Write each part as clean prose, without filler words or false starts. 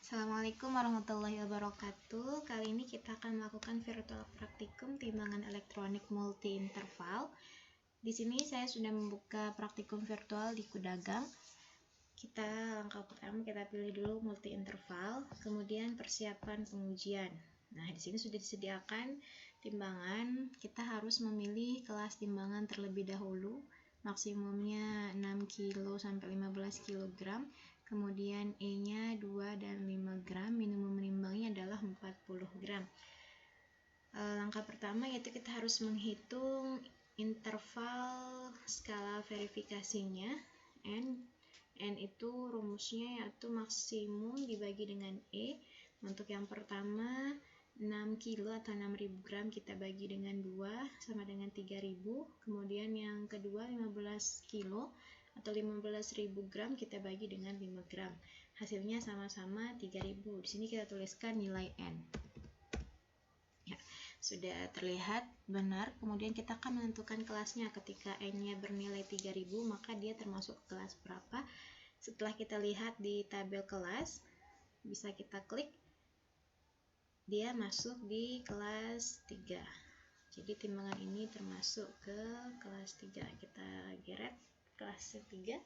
Assalamualaikum warahmatullahi wabarakatuh. Kali ini kita akan melakukan virtual praktikum timbangan elektronik multi interval. Di sini saya sudah membuka praktikum virtual di Kudagang. Langkah pertama kita pilih dulu multi interval, kemudian persiapan pengujian. Nah, di sini sudah disediakan timbangan. Kita harus memilih kelas timbangan terlebih dahulu. Maksimumnya 6 kg sampai 15 kg. Kemudian E-nya 2 dan 5 gram, minimum menimbangnya adalah 40 gram. Langkah pertama yaitu kita harus menghitung interval skala verifikasinya. N itu rumusnya yaitu maksimum dibagi dengan E. Untuk yang pertama 6 kilo atau 6.000 gram kita bagi dengan 2 sama dengan 3.000. Kemudian yang kedua 15 kilo atau 15.000 gram kita bagi dengan 5 gram. Hasilnya sama-sama 3.000. Di sini kita tuliskan nilai N. Ya, sudah terlihat benar. Kemudian kita akan menentukan kelasnya. Ketika N-nya bernilai 3.000, maka dia termasuk kelas berapa? Setelah kita lihat di tabel kelas, bisa kita klik. Dia masuk di kelas 3. Jadi timbangan ini termasuk ke kelas 3. Kita geret kelas 3.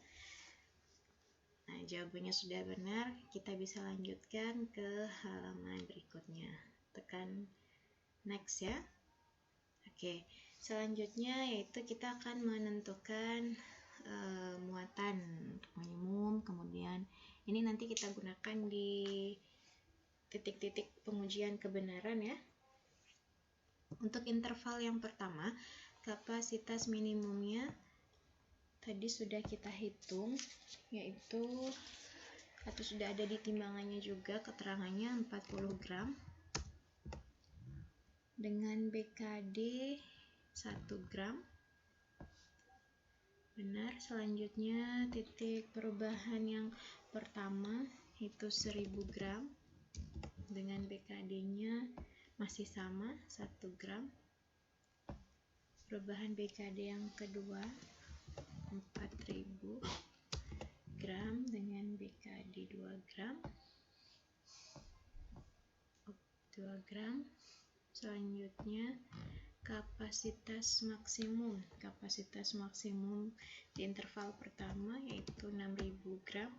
Nah, jawabannya sudah benar. Kita bisa lanjutkan ke halaman berikutnya. Tekan next ya. Oke, selanjutnya yaitu kita akan menentukan muatan minimum. Kemudian ini nanti kita gunakan di titik-titik pengujian kebenaran ya. Untuk interval yang pertama, kapasitas minimumnya tadi sudah kita hitung, yaitu atau sudah ada di timbangannya juga keterangannya 40 gram dengan BKD 1 gram. Benar. Selanjutnya titik perubahan yang pertama itu 1000 gram dengan BKD-nya masih sama 1 gram. Perubahan BKD yang kedua 4000 gram dengan BKD 2 gram. Selanjutnya kapasitas maksimum. Kapasitas maksimum di interval pertama yaitu 6000 gram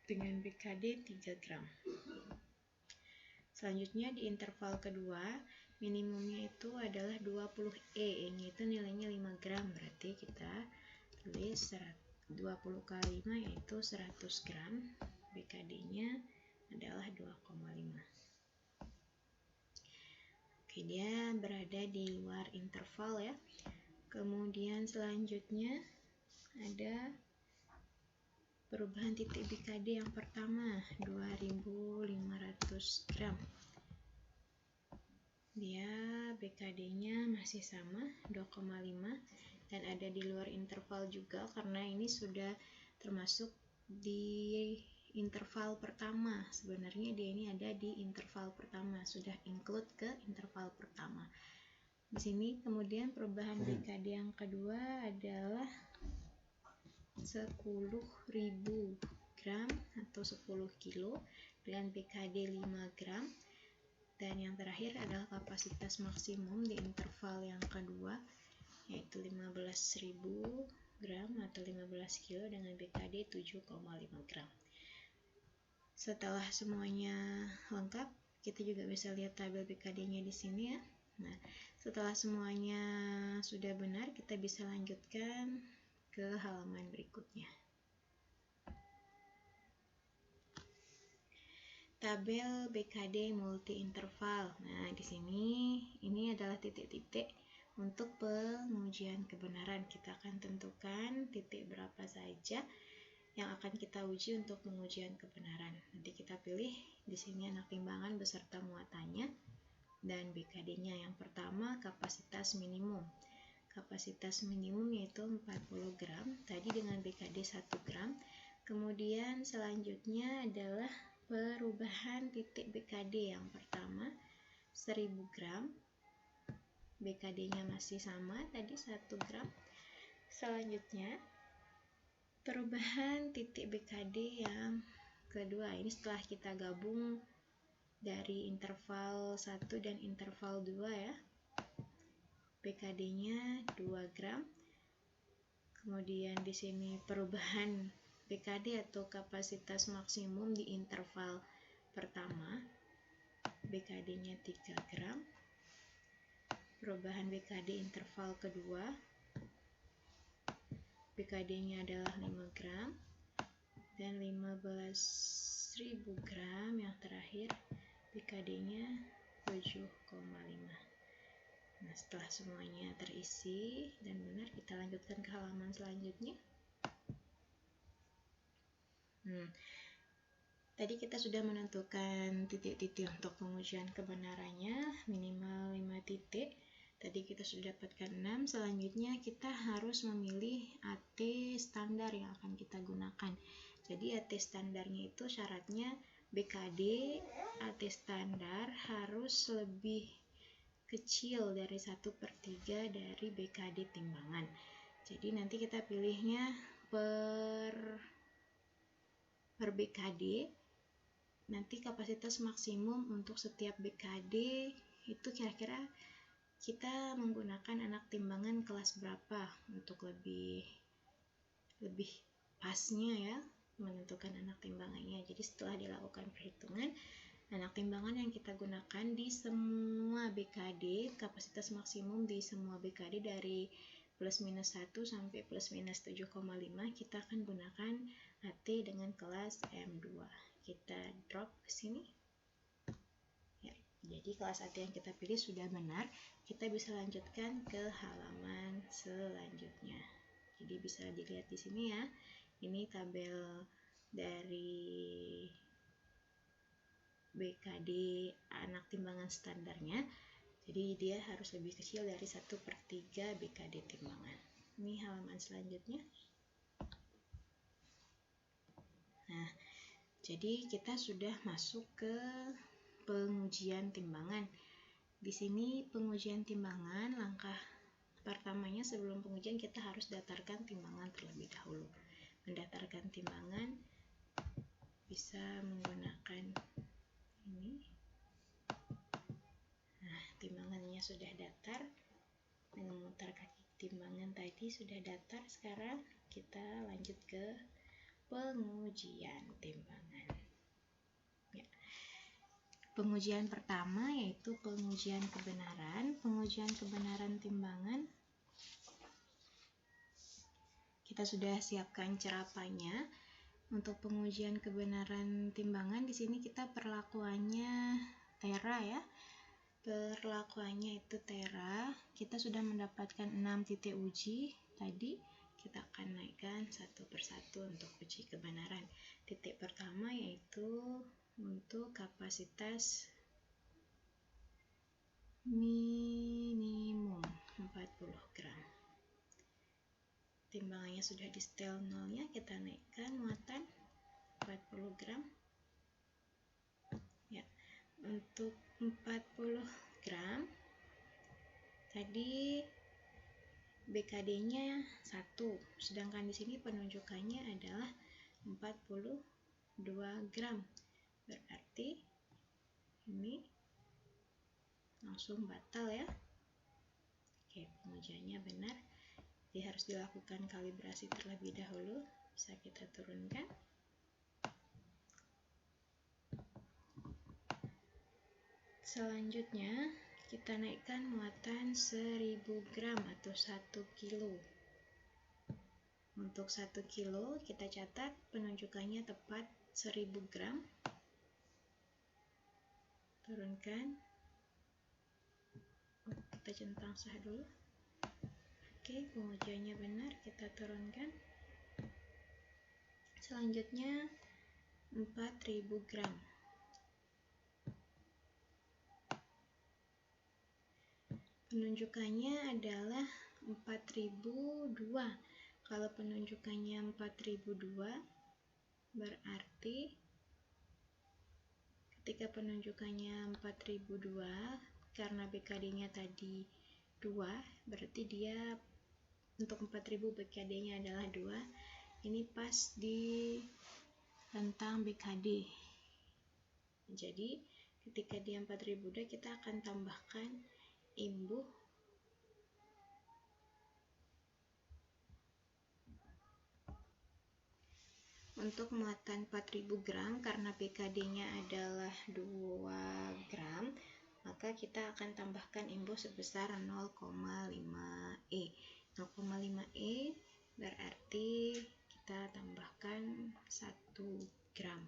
dengan BKD 3 gram. Selanjutnya di interval kedua, minimumnya itu adalah 20 E. Ini itu nilainya 5 gram. Berarti kita tulis 20 kali 5 yaitu 100 gram. BKD-nya adalah 2,5. Oke, dia berada di luar interval ya. Kemudian selanjutnya ada perubahan titik BKD yang pertama 2500 gram. Dia BKD-nya masih sama 2,5 dan ada di luar interval juga karena ini sudah termasuk di interval pertama. Sebenarnya dia ini ada di interval pertama, sudah include ke interval pertama. Di sini kemudian perubahan BKD yang kedua adalah 10.000 gram atau 10 kilo dengan BKD 5 gram. Dan yang terakhir adalah kapasitas maksimum di interval yang kedua yaitu 15.000 gram atau 15 kilo dengan BKD 7,5 gram. Setelah semuanya lengkap, kita juga bisa lihat tabel BKD-nya di sini ya. Nah, setelah semuanya sudah benar, kita bisa lanjutkan ke halaman berikutnya. Tabel BKD multi interval. Nah, di sini ini adalah titik-titik untuk pengujian kebenaran. Kita akan tentukan titik berapa saja yang akan kita uji untuk pengujian kebenaran. Nanti kita pilih di sini anak timbangan beserta muatannya dan BKD-nya. Yang pertama kapasitas minimum. Kapasitas minimum yaitu 40 gram, tadi dengan BKD 1 gram. Kemudian selanjutnya adalah perubahan titik BKD yang pertama 1000 gram. BKD-nya masih sama, tadi 1 gram. Selanjutnya perubahan titik BKD yang kedua. Ini setelah kita gabung dari interval 1 dan interval 2 ya. BKD-nya 2 gram. Kemudian di sini perubahan BKD atau kapasitas maksimum di interval pertama. BKD-nya 3 gram. Perubahan BKD interval kedua. BKD-nya adalah 5 gram. Dan 15.000 gram yang terakhir BKD-nya 7,5. Nah, setelah semuanya terisi dan benar, kita lanjutkan ke halaman selanjutnya. Tadi kita sudah menentukan titik-titik untuk pengujian kebenarannya, minimal 5 titik. Tadi kita sudah dapatkan 6. Selanjutnya kita harus memilih AT standar yang akan kita gunakan. Jadi AT standarnya itu syaratnya BKD AT standar harus lebih kecil dari 1/3 dari BKD timbangan. Jadi nanti kita pilihnya per BKD. Nanti kapasitas maksimum untuk setiap BKD itu kira-kira kita menggunakan anak timbangan kelas berapa untuk lebih pasnya ya menentukan anak timbangannya. Jadi setelah dilakukan perhitungan, anak timbangan yang kita gunakan di semua BKD, kapasitas maksimum di semua BKD dari plus minus 1 sampai plus minus 7,5, kita akan gunakan AT dengan kelas M2. Kita drop ke sini. Ya, jadi kelas AT yang kita pilih sudah benar. Kita bisa lanjutkan ke halaman selanjutnya. Jadi bisa dilihat di sini ya. Ini tabel dari BKD anak timbangan standarnya. Jadi dia harus lebih kecil dari 1/3 BKD timbangan. Ini halaman selanjutnya. Nah, jadi kita sudah masuk ke pengujian timbangan. Di sini pengujian timbangan, langkah pertamanya sebelum pengujian kita harus datarkan timbangan terlebih dahulu. Mendatarkan timbangan bisa menggunakan ini. Nah, timbangannya sudah datar. Memutar kaki timbangan tadi sudah datar. Sekarang kita lanjut ke pengujian timbangan. Ya. Pengujian pertama yaitu pengujian kebenaran. Pengujian kebenaran timbangan. Kita sudah siapkan cerapanya. Untuk pengujian kebenaran timbangan di sini kita perlakuannya tera ya. Perlakuannya itu tera. Kita sudah mendapatkan 6 titik uji tadi. Kita akan naikkan satu persatu untuk uji kebenaran. Titik pertama yaitu untuk kapasitas minimum 40 gram. Timbangannya sudah di setel nolnya, kita naikkan muatan 40 gram. Ya, untuk 40 gram tadi BKD-nya 1, sedangkan di sini penunjukannya adalah 42 gram. Berarti ini langsung batal ya. Oke, pengujiannya benar. Jadi harus dilakukan kalibrasi terlebih dahulu. Bisa kita turunkan. Selanjutnya kita naikkan muatan 1000 gram atau 1 kilo. Untuk 1 kilo kita catat penunjukannya tepat 1000 gram. Turunkan. Kita centang sah dulu. Oke, pengujiannya benar, kita turunkan. Selanjutnya 4000 gram. Penunjukannya adalah 4002. Kalau penunjukannya 4002, berarti ketika penunjukannya 4002, karena BKD-nya tadi 2, berarti dia untuk 4000 BKD-nya adalah 2. Ini pas di tentang BKD. Jadi ketika dia 4000 udah, kita akan tambahkan imbuh untuk muatan 4000 gram. Karena BKD-nya adalah 2 gram, maka kita akan tambahkan imbuh sebesar 0,5 E. 0,5 E berarti kita tambahkan 1 gram.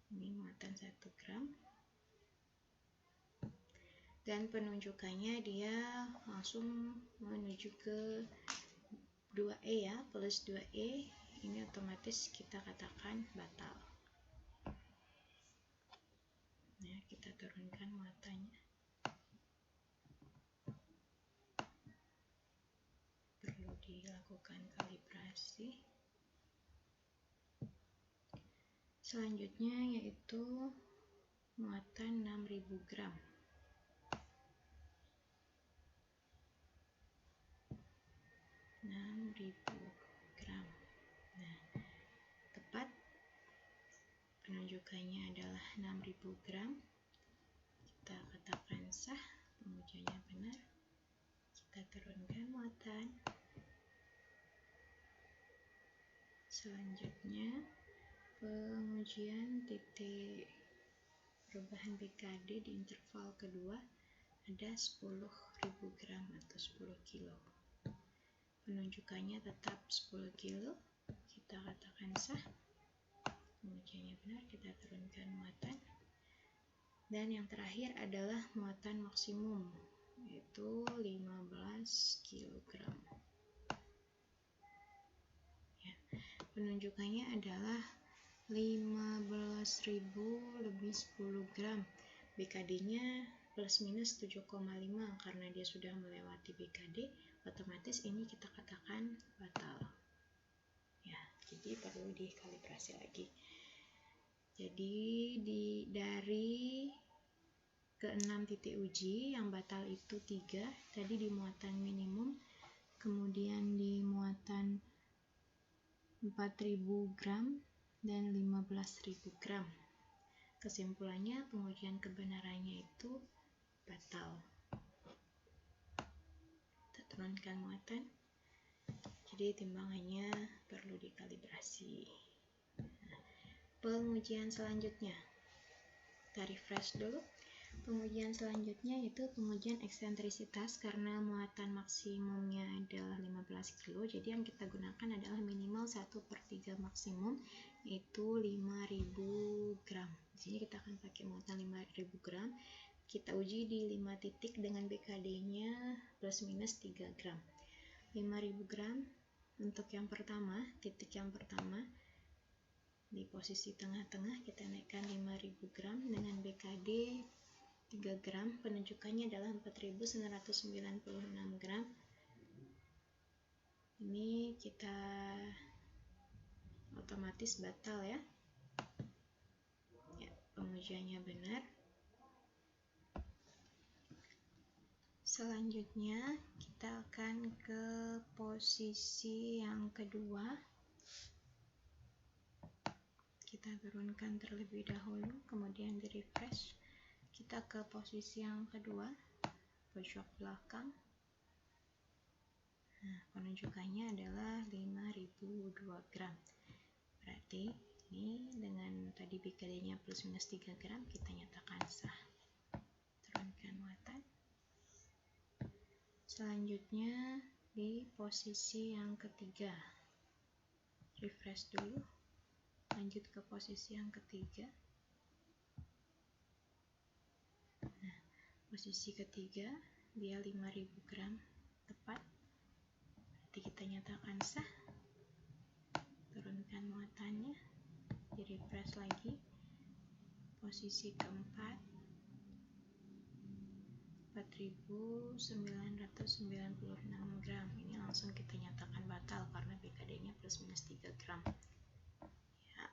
Ini muatan 1 gram. Dan penunjukannya dia langsung menuju ke 2E ya, plus 2E. Ini otomatis kita katakan batal. Nah, kita turunkan muatannya. Perlu dilakukan kalibrasi. Selanjutnya yaitu muatan 6000 gram. Nah, tepat penunjukannya adalah 6000 gram. Kita katakan sah, pengujiannya benar. Kita turunkan muatan. Selanjutnya pengujian titik perubahan BKD di interval kedua ada 10.000 gram atau 10 kilo. Penunjukannya tetap 10 kilo. Kita katakan sah, pengujiannya benar. Kita turunkan muatan. Dan yang terakhir adalah muatan maksimum, yaitu 15 kg. Ya, penunjukannya adalah 15.000 lebih 10 gram. BKD-nya plus minus 7,5 karena dia sudah melewati BKD, otomatis ini kita katakan batal. Ya, jadi perlu dikalibrasi lagi. Jadi dari ke-6 titik uji yang batal itu 3, tadi di muatan minimum, kemudian di muatan 4000 gram dan 15.000 gram. Kesimpulannya pengujian kebenarannya itu batal. Kita turunkan muatan. Jadi timbangannya perlu dikalibrasi. Pengujian selanjutnya, kita refresh dulu. Pengujian selanjutnya yaitu pengujian eksentrisitas. Karena muatan maksimumnya adalah 15 kilo, jadi yang kita gunakan adalah minimal 1/3 maksimum, yaitu 5000 gram. Di sini kita akan pakai muatan 5000 gram. Kita uji di 5 titik dengan BKD-nya plus minus 3 gram. 5000 gram untuk yang pertama, titik yang pertama, di posisi tengah-tengah kita naikkan 5000 gram dengan BKD 3 gram. Penunjukannya adalah 4996 gram. Ini kita otomatis batal ya. Ya, pengujiannya benar. Selanjutnya kita akan ke posisi yang kedua. Kita turunkan terlebih dahulu, kemudian di refresh. Kita ke posisi yang kedua, pojok belakang. Nah, penunjukannya adalah 5002 gram. Berarti ini dengan tadi BKD-nya plus minus 3 gram, kita nyatakan sah. Turunkan muatan. Selanjutnya di posisi yang ketiga, refresh dulu, lanjut ke posisi yang ketiga. Nah, posisi ketiga dia 5000 gram tepat, berarti kita nyatakan sah. Turunkan muatannya, di refresh lagi. Posisi keempat 4996 gram. Ini langsung kita nyatakan batal karena BKD-nya plus minus 3 gram. Ya,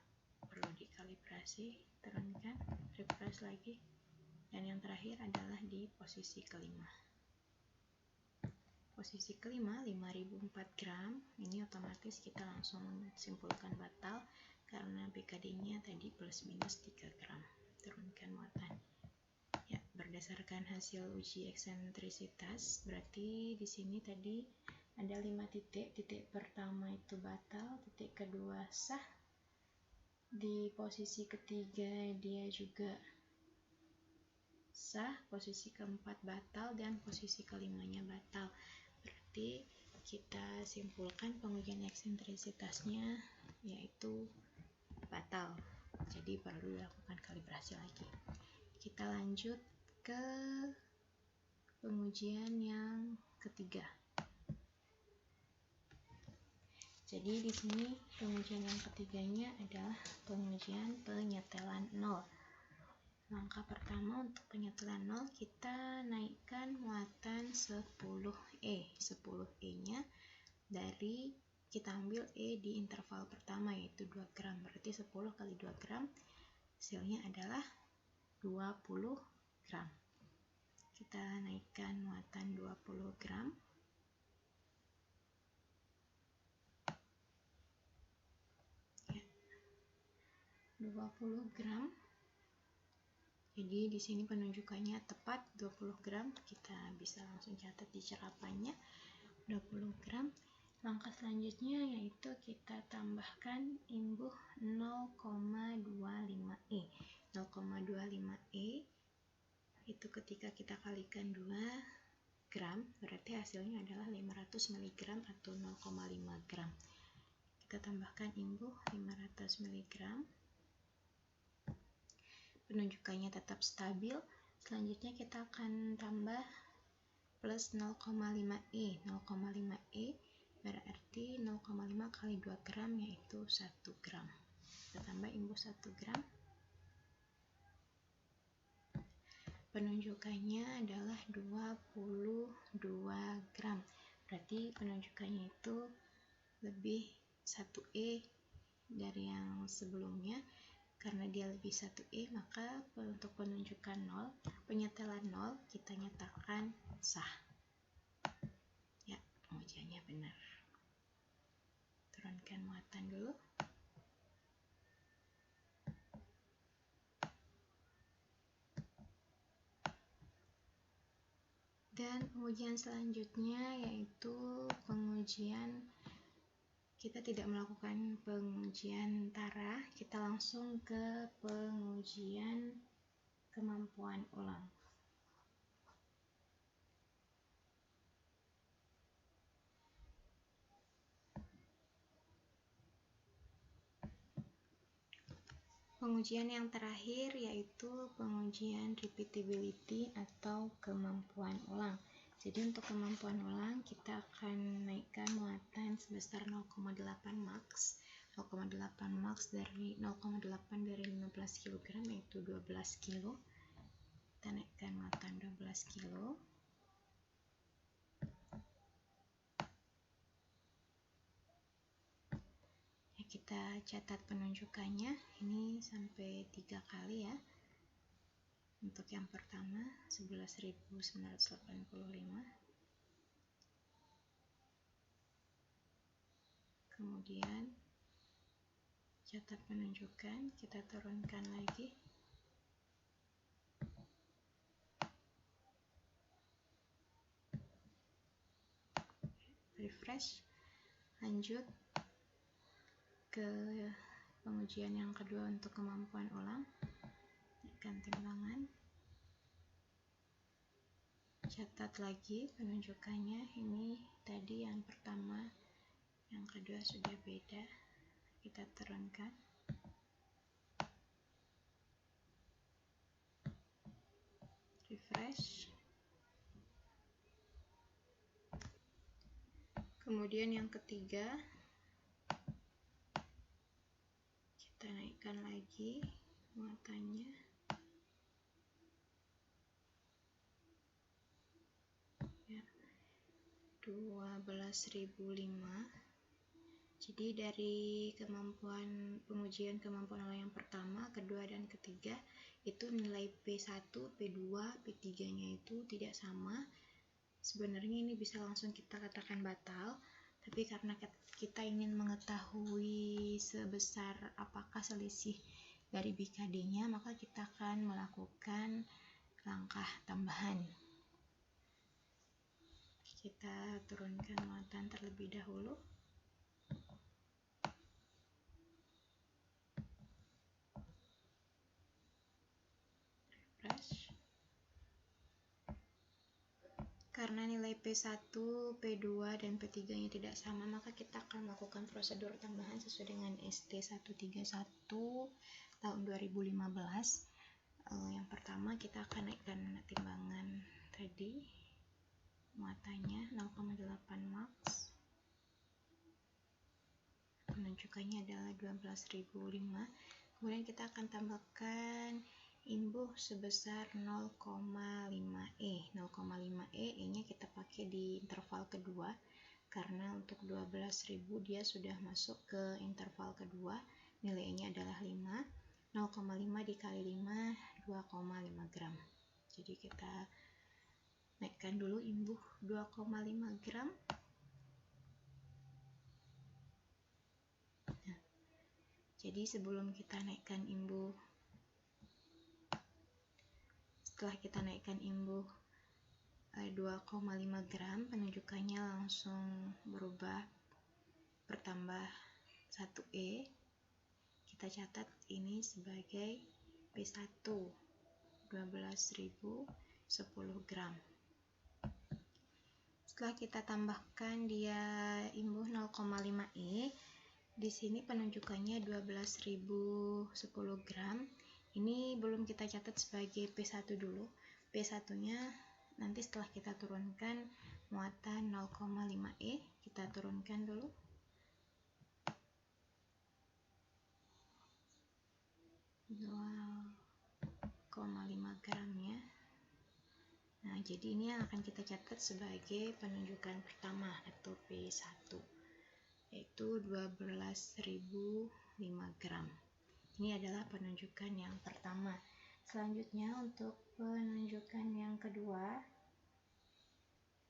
perlu dikalibrasi. Turunkan, refresh lagi. Dan yang terakhir adalah di posisi kelima. Posisi kelima 5004 gram. Ini otomatis kita langsung simpulkan batal PKD-nya tadi plus minus 3 gram. Turunkan muatan. Ya, berdasarkan hasil uji eksentrisitas, berarti di sini tadi ada 5 titik. Titik pertama itu batal, titik kedua sah. Di posisi ketiga dia juga sah, posisi keempat batal, dan posisi kelimanya batal. Berarti kita simpulkan pengujian eksentrisitasnya yaitu batal. Jadi perlu dilakukan kalibrasi lagi. Kita lanjut ke pengujian yang ketiga. Jadi di sini pengujian yang ketiganya adalah pengujian penyetelan nol. Langkah pertama untuk penyetelan nol, kita naikkan muatan 10E. 10E-nya dari kita ambil E di interval pertama yaitu 2 gram. Berarti 10 kali 2 gram hasilnya adalah 20 gram. Kita naikkan muatan 20 gram. Ya. 20 gram. Jadi di sini penunjukannya tepat 20 gram. Kita bisa langsung catat di cerapanya 20 gram. Langkah selanjutnya yaitu kita tambahkan imbuh 0,25E. 0,25E itu ketika kita kalikan 2 gram, berarti hasilnya adalah 500 mg atau 0,5 gram. Kita tambahkan imbuh 500 mg. Penunjukannya tetap stabil. Selanjutnya kita akan tambah plus 0,5E. 0,5E berarti 0,5 kali 2 gram yaitu 1 gram. Kita tambah imbuh 1 gram. Penunjukannya adalah 22 gram. Berarti penunjukannya itu lebih 1E dari yang sebelumnya. Karena dia lebih 1E, maka untuk penunjukan 0, penyetelan 0 kita nyatakan sah. Ya, pengujiannya benar. Turunkan muatan dulu. Dan pengujian selanjutnya yaitu pengujian, kita tidak melakukan pengujian tara, kita langsung ke pengujian kemampuan ulang. Pengujian yang terakhir yaitu pengujian repeatability atau kemampuan ulang. Jadi untuk kemampuan ulang kita akan naikkan muatan sebesar 0,8 max. 0,8 max dari 0,8 dari 15 kg yaitu 12 kg. Kita naikkan muatan 12 kg. Kita catat penunjukannya ini sampai 3 kali ya. Untuk yang pertama 11.985. Kemudian catat penunjukan, kita turunkan lagi. Refresh. Lanjut ke pengujian yang kedua untuk kemampuan ulang. Naikkan timbangan. Catat lagi penunjukannya. Ini tadi yang pertama, yang kedua sudah beda. Kita turunkan. Refresh. Kemudian yang ketiga, kita naikkan lagi muatannya. Ya, 12.005. Jadi dari pengujian kemampuan ulang yang pertama, kedua, dan ketiga itu nilai P1, P2, P3-nya itu tidak sama. Sebenarnya ini bisa langsung kita katakan batal, Tapi karena kita ingin mengetahui sebesar apakah selisih dari BKD-nya, maka kita akan melakukan langkah tambahan. Kita turunkan muatan terlebih dahulu. Refresh. Karena nilai P1, P2, dan P3-nya tidak sama, maka kita akan melakukan prosedur tambahan sesuai dengan ST131 tahun 2015. Yang pertama, kita akan naikkan timbangan tadi, muatannya 0,8 max. Penunjukannya adalah 12.005. Kemudian kita akan tambahkan imbuh sebesar 0,5E. 0,5E, E-nya kita pakai di interval kedua, karena untuk 12.000 dia sudah masuk ke interval kedua, nilainya adalah 5. 0,5 dikali 5, 2,5 gram. Jadi kita naikkan dulu imbuh 2,5 gram. Jadi sebelum kita naikkan imbuh, setelah kita naikkan imbuh 2,5 gram, penunjukannya langsung berubah bertambah 1E. Kita catat ini sebagai P1 12.010 gram. Setelah kita tambahkan dia imbuh 0,5E, di sini penunjukannya 12.010 gram. Ini belum kita catat sebagai P1 dulu. P1-nya nanti setelah kita turunkan muatan 0,5E, kita turunkan dulu. ,5 gramnya. Nah, jadi ini yang akan kita catat sebagai penunjukan pertama atau P1, yaitu 12.005 gram. Ini adalah penunjukan yang pertama. Selanjutnya untuk penunjukan yang kedua,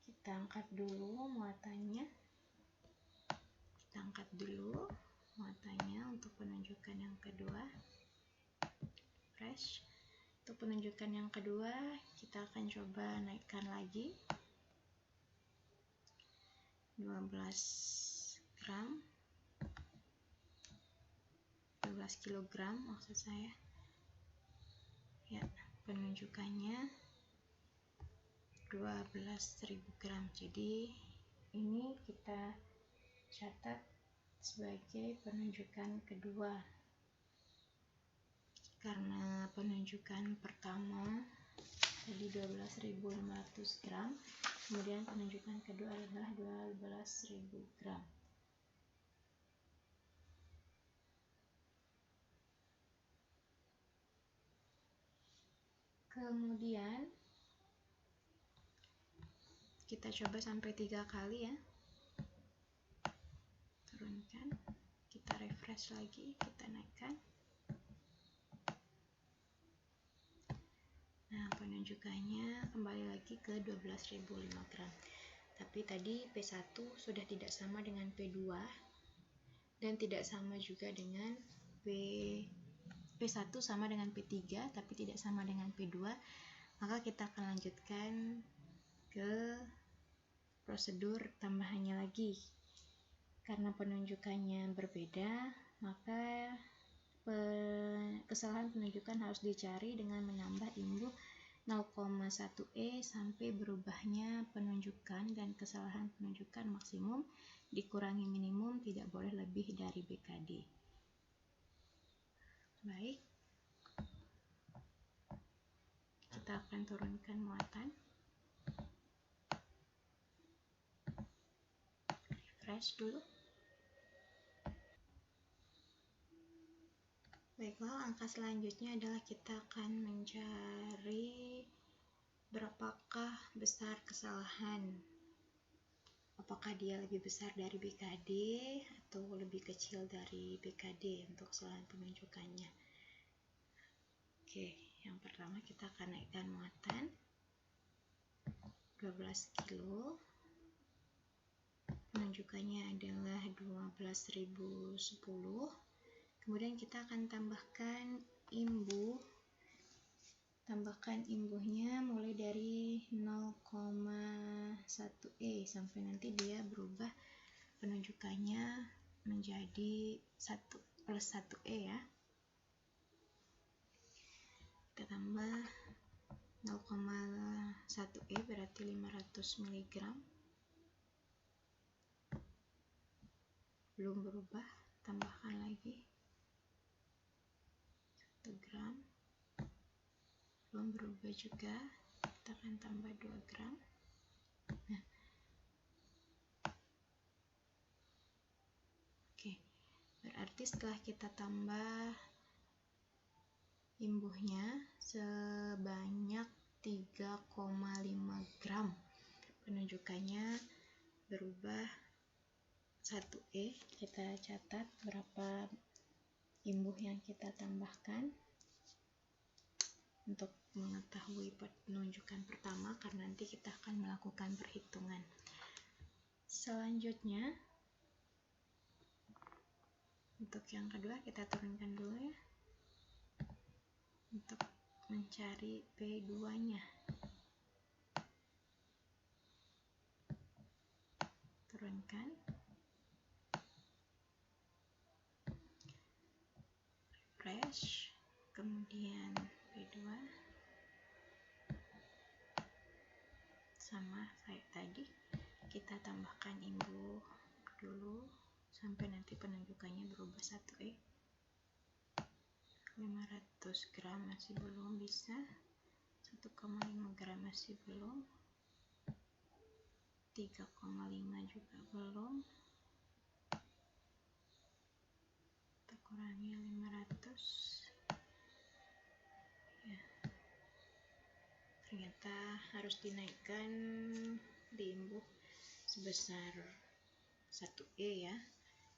kita angkat dulu muatannya. Untuk penunjukan yang kedua. Fresh. Untuk penunjukan yang kedua, kita akan coba naikkan lagi 12 gram, 12 kilogram maksud saya. Ya, penunjukannya 12.000 gram. Jadi ini kita catat sebagai penunjukan kedua. Karena penunjukan pertama tadi 12.500 gram, kemudian penunjukan kedua adalah 12.000 gram. Kemudian kita coba sampai 3 kali ya. Turunkan, kita refresh lagi, kita naikkan. Nah, penunjukannya kembali lagi ke 12.005 gram. Tapi tadi P1 sudah tidak sama dengan P2 dan tidak sama juga dengan P1 sama dengan P3 tapi tidak sama dengan P2. Maka kita akan lanjutkan ke prosedur tambahannya lagi. Karena penunjukannya berbeda, maka kesalahan penunjukan harus dicari dengan menambah imbuh 0,1E sampai berubahnya penunjukan, dan kesalahan penunjukan maksimum dikurangi minimum tidak boleh lebih dari BKD. Baik, kita akan turunkan muatan. Refresh dulu. Baiklah, langkah selanjutnya adalah kita akan mencari berapakah besar kesalahan. Apakah dia lebih besar dari BKD atau lebih kecil dari BKD untuk kesalahan penunjukannya. Oke, yang pertama kita akan naikkan muatan 12 kilo. penunjukannya adalah 12.010. Kemudian kita akan tambahkan imbuh. Tambahkan imbuhnya mulai dari 0,1 E sampai nanti dia berubah penunjukannya menjadi 1+1 E ya. Kita tambah 0,1 E berarti 500 mg. Belum berubah, tambahkan lagi 1 gram. Belum berubah juga, kita akan tambah 2 gram. Nah, oke, berarti setelah kita tambah imbuhnya sebanyak 3,5 gram, penunjukannya berubah 1 E. Kita catat berapa imbuh yang kita tambahkan untuk mengetahui penunjukan pertama, karena nanti kita akan melakukan perhitungan. Selanjutnya untuk yang kedua kita turunkan dulu ya, untuk mencari P2 nya. Turunkan, refresh, kemudian P2 sama kayak tadi, kita tambahkan imbuh dulu sampai nanti penunjukannya berubah 1 E. 500 gram masih belum bisa, 1,5 gram masih belum, 3,5 juga belum, kita kurangi 500 ya. Ternyata harus dinaikkan di imbuh sebesar 1 E ya,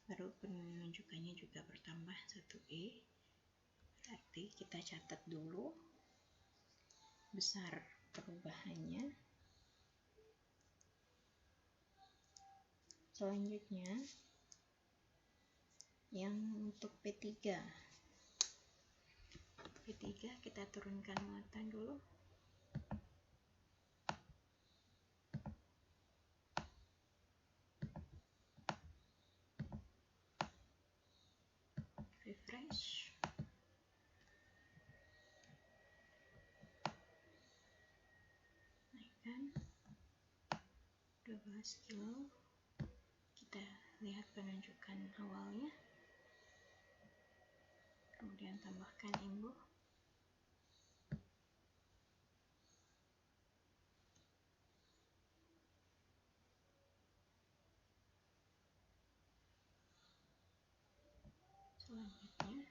baru penunjukannya juga bertambah 1 E. Berarti kita catat dulu besar perubahannya. Selanjutnya yang untuk P3 kita turunkan muatan dulu. Refresh, naikkan 12 kilo. Kita lihat penunjukan awalnya, kemudian tambahkan imbuh. Selanjutnya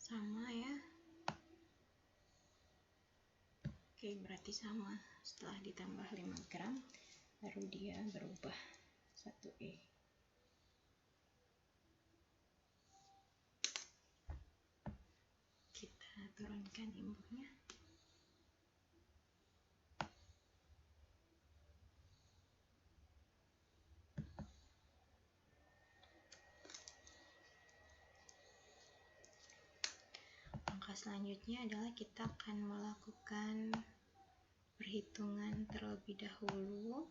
sama ya. Oke, berarti sama, setelah ditambah 5 gram baru dia berubah 1 E. Kita turunkan imbuhnya. Langkah selanjutnya adalah kita akan melakukan perhitungan terlebih dahulu.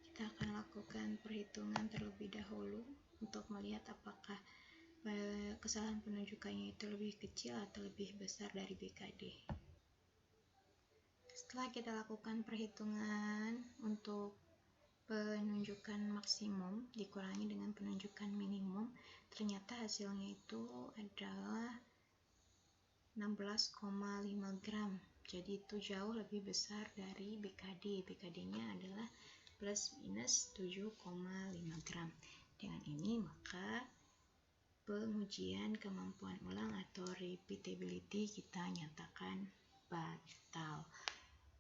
Kita akan lakukan perhitungan terlebih dahulu untuk melihat apakah kesalahan penunjukannya itu lebih kecil atau lebih besar dari BKD. Setelah kita lakukan perhitungan untuk penunjukan maksimum dikurangi dengan penunjukan minimum, ternyata hasilnya itu adalah 16,5 gram. Jadi itu jauh lebih besar dari BKD. BKD-nya adalah plus minus 7,5 gram. Dengan ini maka pengujian kemampuan ulang atau repeatability kita nyatakan batal.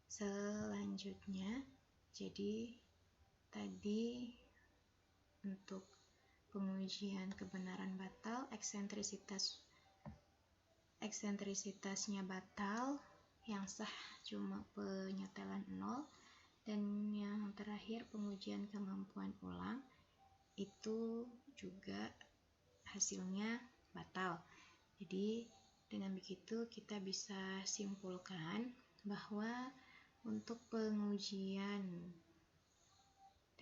Selanjutnya, jadi tadi untuk pengujian kebenaran batal, eksentrisitasnya batal, yang sah cuma penyetelan 0, dan yang terakhir pengujian kemampuan ulang itu juga hasilnya batal. Jadi dengan begitu kita bisa simpulkan bahwa untuk pengujian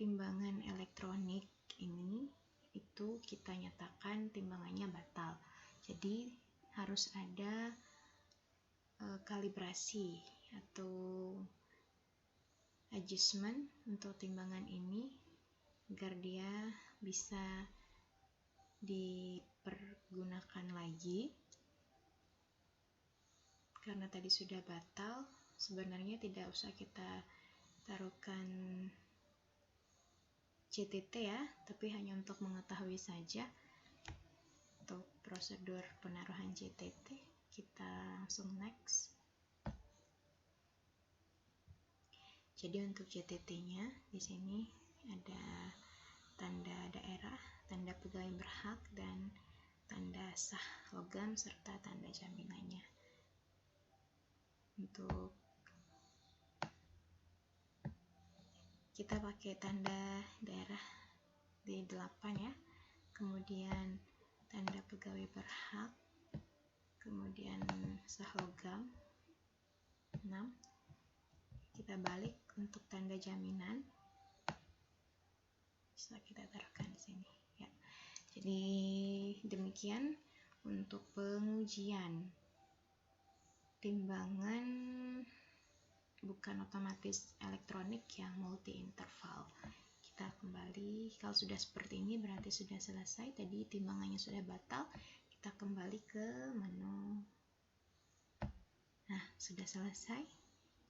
timbangan elektronik ini itu kita nyatakan timbangannya batal. Jadi harus ada kalibrasi atau adjustment untuk timbangan ini agar dia bisa dipergunakan lagi. Karena tadi sudah batal, sebenarnya tidak usah kita taruhkan CTT ya, tapi hanya untuk mengetahui saja. Untuk prosedur penaruhan CTT, kita langsung next. Jadi untuk CTT-nya di sini ada tanda daerah, tanda pegawai berhak, dan tanda sah logam serta tanda jaminannya. Untuk kita pakai tanda daerah di 8 ya, kemudian tanda pegawai berhak, kemudian sah logam 6. Kita balik untuk tanda jaminan, bisa kita taruhkan di sini ya. Jadi demikian untuk pengujian timbangan bukan otomatis elektronik yang multi interval. Kita kembali, kalau sudah seperti ini berarti sudah selesai. Tadi timbangannya sudah batal, kita kembali ke menu. Nah, sudah selesai,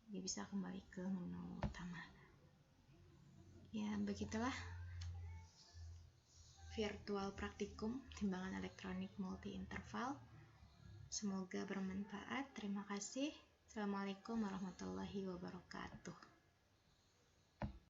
dia bisa kembali ke menu utama. Ya, begitulah virtual praktikum timbangan elektronik multi interval. Semoga bermanfaat. Terima kasih. Assalamualaikum warahmatullahi wabarakatuh.